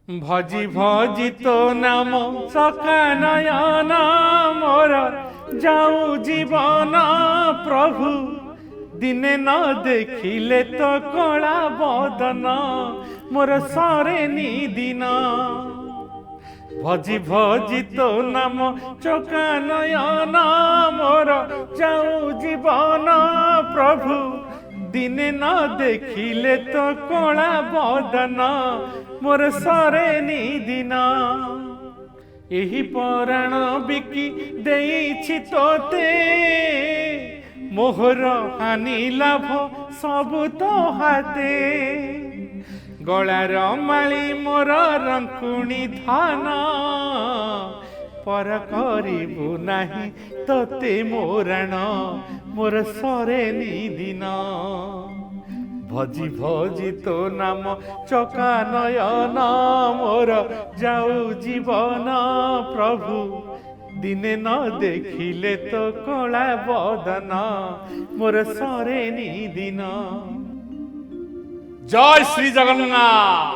ভজি ভজি তো নাম সখা নয়ন মোর যাও জীবন প্রভু দিনে ন দেখিলে তো কলা বদন মোর সরে নিদিন ভজি ভজি তো নাম চোখা নয়ন মোর যাও জীবন প্রভু দিনে ন দেখিলে তো কলা বদন মোর সরে নিদিন ଏହି ପରାଣ ବିକି ଦେଇଛି ତୋତେ ମୋହର ହାନି ଲାଭ ସବୁ ତ ହାତେ ଗଳାର ମାଳି ମୋର ରଙ୍କୁଣି ଧାନ ପର କରିବୁ ନାହିଁ ତୋତେ ମୋରାଣ ମୋର ସରେ ନିଦିନ ভজি ভজি তো নাম চকা নয়ন মোর যাও জীবন প্রভু দিনে ন দেখিলে তো কলা বদন মোর সরে নিদিন। জয় শ্রী জগন্নাথ।